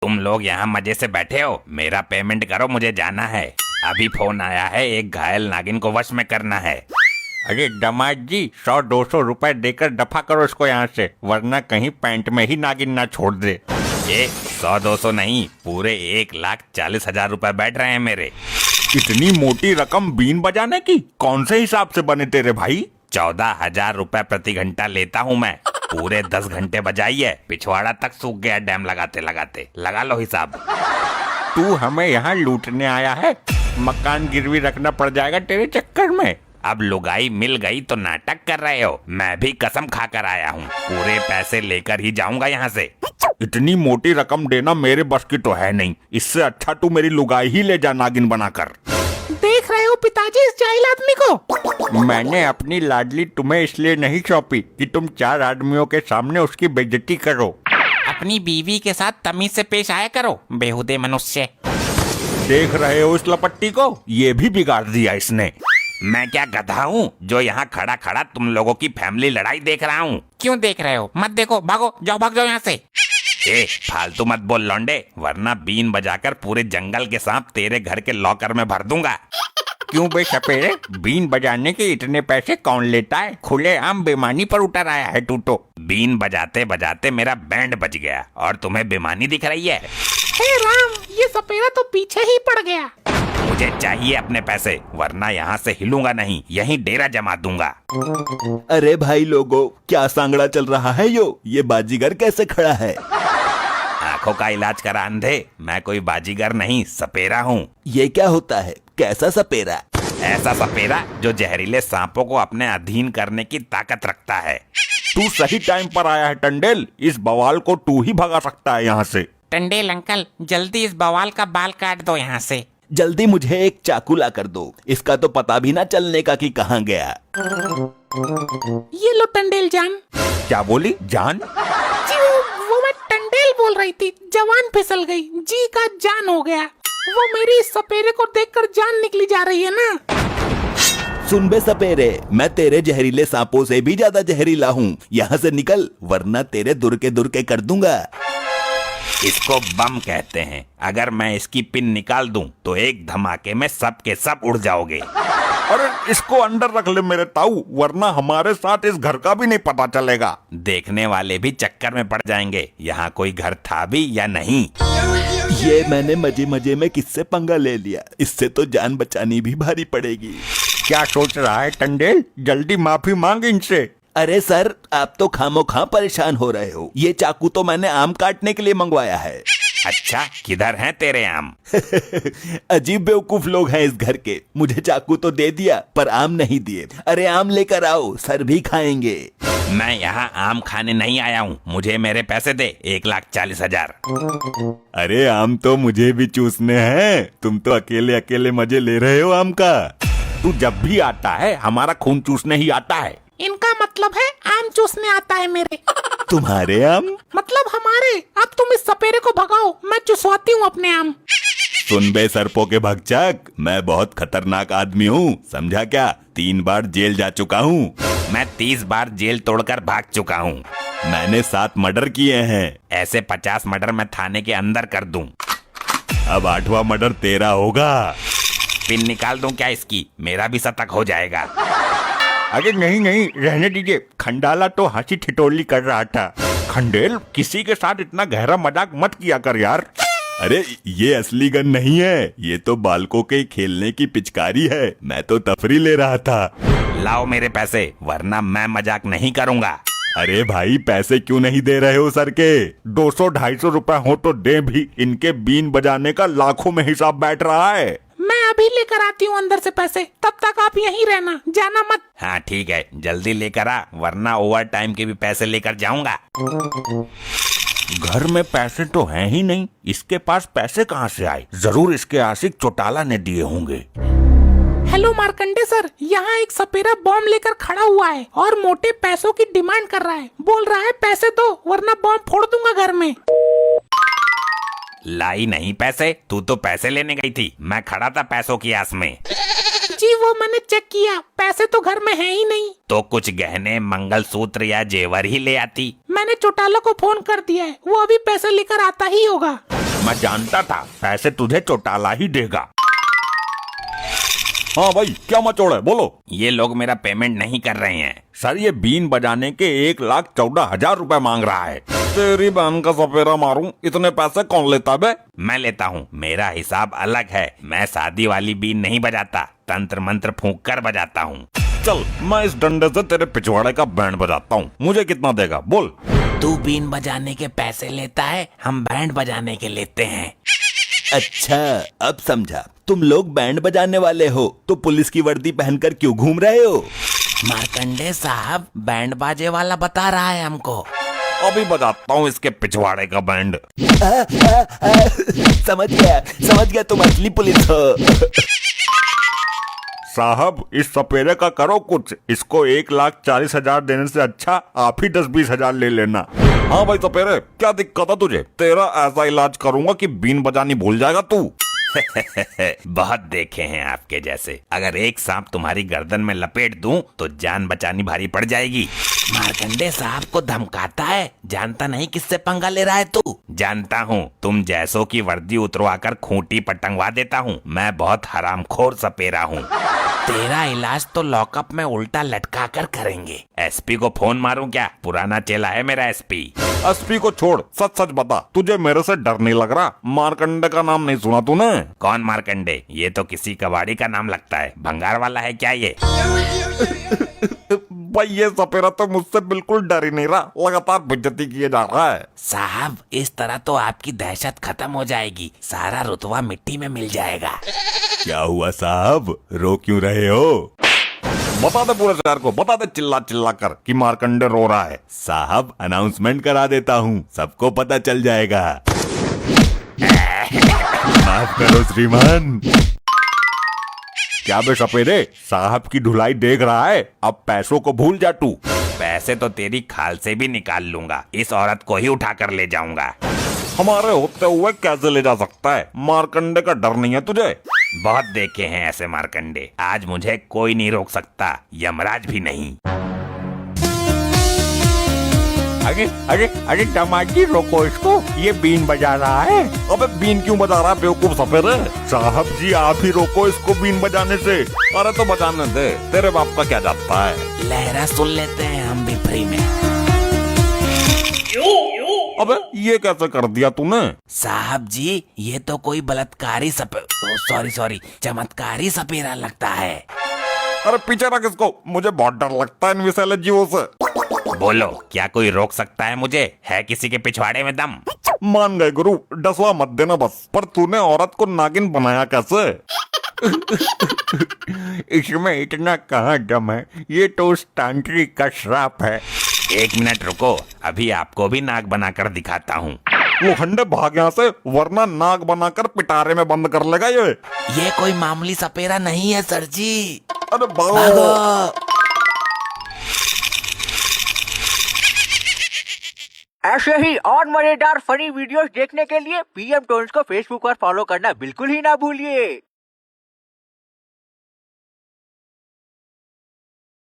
तुम लोग यहाँ मजे से बैठे हो, मेरा पेमेंट करो, मुझे जाना है। अभी फोन आया है, एक घायल नागिन को वश में करना है। अरे दामाद जी, 100-200 रुपए देकर दफा करो इसको यहाँ से, वरना कहीं पैंट में ही नागिन ना छोड़ दे। ये 100-200 नहीं, पूरे 1,40,000 रुपए बैठ रहे हैं मेरे। इतनी मोटी रकम बीन बजाने की कौन से हिसाब से बने तेरे भाई? 14,000 रुपए प्रति घंटा लेता हूँ मैं। पूरे 10 घंटे बजाइए, पिछवाड़ा तक सूख गया डैम लगाते लगाते। लगा लो हिसाब। तू हमें यहाँ लूटने आया है? मकान गिरवी रखना पड़ जाएगा तेरे चक्कर में। अब लुगाई मिल गई तो नाटक कर रहे हो? मैं भी कसम खाकर आया हूँ, पूरे पैसे लेकर ही जाऊंगा यहाँ से। इतनी मोटी रकम देना मेरे बस की तो है नहीं। इससे अच्छा तू मेरी लुगाई ही ले जा नागिन बनाकर। देख रहे हो पिताजी इस जाहिल आदमी को? मैंने अपनी लाडली तुम्हें इसलिए नहीं सौंपी कि तुम 4 आदमियों के सामने उसकी बेइज्जती करो। अपनी बीवी के साथ तमीज से पेश आया करो, बेहुदे मनुष्य। देख रहे हो इस लपट्टी को? ये भी बिगाड़ दिया इसने। मैं क्या गधा हूँ जो यहाँ खड़ा खड़ा तुम लोगों की फैमिली लड़ाई देख रहा हूँ? क्यों देख रहे हो? मत देखो, भागो, भाग जाओ यहाँ से। ए, फालतू मत बोल लौंडे, वरना बीन बजाकर पूरे जंगल के सांप तेरे घर के लॉकर में भर दूंगा। क्यों बे सपेरे, बीन बजाने के इतने पैसे कौन लेता है? खुलेआम बेमानी पर उतर आया है तू तो। बीन बजाते बजाते मेरा बैंड बज गया और तुम्हें बेमानी दिख रही है? हे राम, ये सपेरा तो पीछे ही पड़ गया। मुझे चाहिए अपने पैसे, वरना यहाँ से हिलूंगा नहीं, यहीं डेरा जमा दूंगा। अरे भाई लोगों, क्या सांगड़ा चल रहा है यो? ये बाजीगर कैसे खड़ा है? आंखों का इलाज करा अंधे, मैं कोई बाजीगर नहीं, सपेरा हूँ। ये क्या होता है? कैसा सपेरा? ऐसा सपेरा जो जहरीले सांपों को अपने अधीन करने की ताकत रखता है। तू सही टाइम पर आया है टंडेल, इस बवाल को तू ही भगा सकता है यहाँ से। टंडेल अंकल, जल्दी इस बवाल का बाल काट दो यहाँ से। जल्दी मुझे एक चाकू ला कर दो, इसका तो पता भी ना चलने का कि कहाँ गया। ये लो टंडेल जान। क्या बोली जान? जी वो मैं टंडेल बोल रही थी, जवान फिसल गई, जी का जान हो गया। वो मेरी इस सपेरे को देखकर जान निकली जा रही है ना। सुन बे सपेरे, मैं तेरे जहरीले सांपों से भी ज्यादा जहरीला हूँ, यहाँ से निकल वरना तेरे दुरके कर दूंगा। इसको बम कहते हैं, अगर मैं इसकी पिन निकाल दूं तो एक धमाके में सब के सब उड़ जाओगे। अरे इसको अंदर रख ले मेरे ताऊ, वरना हमारे साथ इस घर का भी नहीं पता चलेगा। देखने वाले भी चक्कर में पड़ जाएंगे, यहाँ कोई घर था भी या नहीं। ये मैंने मजे मजे में किससे पंगा ले लिया, इससे तो जान बचानी भी भारी पड़ेगी। क्या सोच रहा है टंडेल? जल्दी माफी मांग इनसे। अरे सर, आप तो खामोखा परेशान हो रहे हो। ये चाकू तो मैंने आम काटने के लिए मंगवाया है। अच्छा, किधर हैं तेरे आम? अजीब बेवकूफ लोग हैं इस घर के। मुझे चाकू तो दे दिया पर आम नहीं दिए। अरे आम लेकर आओ, सर भी खाएंगे। मैं यहाँ आम खाने नहीं आया हूँ, मुझे मेरे पैसे दे, 1,40,000। अरे आम तो मुझे भी चूसने हैं, तुम तो अकेले अकेले मजे ले रहे हो आम का। तू जब भी आता है हमारा खून चूसने ही आता है। इनका मतलब है आम चूसने आता है मेरे। तुम्हारे आम? मतलब हमारे। अब तुम इस सपेरे को भगाओ, मैं चुसवाती हूँ अपने आम। सुन बे सरपों के भगचक, मैं बहुत खतरनाक आदमी हूँ, समझा क्या? 3 बार जेल जा चुका हूँ। मैं 30 बार जेल तोड़कर भाग चुका हूँ। मैंने 7 मर्डर किए हैं। ऐसे 50 मर्डर मैं थाने के अंदर कर दूं। अब 8वां मर्डर तेरा होगा। पिन निकाल दूं क्या इसकी? मेरा भी शतक हो जाएगा। अरे नहीं नहीं, रहने दीजिए। खंडाला तो हंसी ठिठोली कर रहा था। खंडेल, किसी के साथ इतना गहरा मजाक मत किया कर यार। अरे ये असली गन नहीं है, ये तो बालकों के खेलने की पिचकारी है। मैं तो तफरी ले रहा था। लाओ मेरे पैसे, वरना मैं मजाक नहीं करूंगा। अरे भाई, पैसे क्यों नहीं दे रहे हो सर के? 200-250 रुपए हो तो दे भी, इनके बीन बजाने का लाखों में हिसाब बैठ रहा है। मैं अभी लेकर आती हूँ अंदर से पैसे, तब तक आप यहीं रहना, जाना मत। हाँ ठीक है, जल्दी लेकर आ, वरना ओवर टाइम के भी पैसे लेकर जाऊंगा। घर में पैसे तो हैं ही नहीं, इसके पास पैसे कहाँ से आए? जरूर इसके आशिक चौटाला ने दिए होंगे। हेलो मार्कंडे सर, यहाँ एक सपेरा बॉम्ब लेकर खड़ा हुआ है और मोटे पैसों की डिमांड कर रहा है। बोल रहा है पैसे दो वरना बॉम्ब फोड़ दूंगा घर में। लाई नहीं पैसे? तू तो पैसे लेने गई थी, मैं खड़ा था पैसों की आस में। जी वो मैंने चेक किया, पैसे तो घर में है ही नहीं। तो कुछ गहने, मंगलसूत्र या जेवर ही ले आती। मैंने चौटाला को फोन कर दिया है, वो अभी पैसे लेकर आता ही होगा। मैं जानता था ऐसे तुझे चौटाला ही देगा। हाँ भाई, क्या मचोड़ है, बोलो। ये लोग मेरा पेमेंट नहीं कर रहे हैं। सर ये बीन बजाने के 1,14,000 रुपए मांग रहा है। तेरी बहन का सपेरा मारूं, इतने पैसे कौन लेता बे? मैं लेता हूँ, मेरा हिसाब अलग है। मैं शादी वाली बीन नहीं बजाता, तंत्र मंत्र फूंक कर बजाता हूँ। चल मैं इस डंडे से तेरे पिछवाड़े का बैंड बजाता हूँ, मुझे कितना देगा बोल। तू बीन बजाने के पैसे लेता है, हम बैंड बजाने के लेते हैं। अच्छा अब समझा, तुम लोग बैंड बजाने वाले हो तो पुलिस की वर्दी पहनकर क्यों घूम रहे हो? मार्कंडे साहब बैंड बाजे वाला बता रहा है हमको। अभी बजाता हूँ इसके पिछवाड़े का बैंड। समझ गया तुम असली पुलिस हो। साहब इस सपेरे का करो कुछ, इसको 1,40,000 देने से अच्छा आप ही 10-20,000 ले लेना। हाँ भाई सपेरे, क्या दिक्कत है तुझे? तेरा ऐसा इलाज करूंगा कि बीन बजानी भूल जाएगा तू। बहुत देखे हैं आपके जैसे। अगर एक सांप तुम्हारी गर्दन में लपेट दूं तो जान बचानी भारी पड़ जाएगी। मार्कंडे साहब को धमकाता है, जानता नहीं किससे पंगा ले रहा है तू। जानता हूँ, तुम जैसों की वर्दी उतरवा कर खूंटी पर टंगवा देता हूँ। मैं बहुत हरामखोर सपेरा हूँ। तेरा इलाज तो लॉकअप में उल्टा लटका कर करेंगे। एसपी को फोन मारूं क्या? पुराना चेला है मेरा एसपी। एसपी को छोड़, सच सच बता, तुझे मेरे से डर नहीं लग रहा? मारकंडे का नाम नहीं सुना तूने? कौन मारकंडे? ये तो किसी कबाड़ी का नाम लगता है। भंगार वाला है क्या ये? भाई ये सपेरा तो मुझसे बिल्कुल डर ही नहीं रहा, लगातार बेइज्जती किए जा रहा है। साहब इस तरह तो आपकी दहशत खत्म हो जाएगी, सारा रुतबा मिट्टी में मिल जाएगा। क्या हुआ साहब, रो क्यों रहे हो? बता दे पूरे शहर को, बता दे चिल्ला चिल्ला कर कि मारकंडे रो रहा है। साहब अनाउंसमेंट करा देता हूँ, सबको पता चल जाएगा। माफ करो श्रीमान। क्या बे सपेरे, साहब की धुलाई देख रहा है? अब पैसों को भूल जा तू। पैसे तो तेरी खाल से भी निकाल लूंगा, इस औरत को ही उठा कर ले जाऊंगा। हमारे होते हुए कैसे ले जा सकता है? मारकंडे का डर नहीं है तुझे? बहुत देखे हैं ऐसे मारकंडे, आज मुझे कोई नहीं रोक सकता, यमराज भी नहीं। अरे अरे अरे टमाटी, रोको इसको, ये बीन बजा रहा है। अबे बीन क्यों बजा रहा है बेवकूफ सपेरे? साहब जी आप ही रोको इसको बीन बजाने से। अरे तो बजाने दे, तेरे बाप का क्या जाता है। लहरा सुन लेते हैं हम भी फ्री में। अबे ये कैसे कर दिया तूने? साहब जी ये तो कोई बलात्कारी सॉरी चमत्कारी सपेरा लगता है। अरे पीछे रख इसको, मुझे बहुत डर लगता है इन विषैले जीवों से। बोलो, क्या कोई रोक सकता है मुझे? है किसी के पिछवाड़े में दम? मान गए गुरु, डसवा मत देना बस। पर तूने औरत को नागिन बनाया कैसे? इसमें इतना कहाँ दम है, ये तो उस तांत्रिक का श्राप है। 1 मिनट रुको, अभी आपको भी नाग बनाकर दिखाता हूँ। वो खंडे भाग यहाँ से, वरना नाग बनाकर पिटारे में बंद कर लेगा ये कोई मामूली सपेरा नहीं है सर जी। अरे भागो। भागो। ऐसे ही और मजेदार फनी वीडियोस देखने के लिए पीएम टोन्स को फेसबुक पर फॉलो करना बिल्कुल ही ना भूलिए।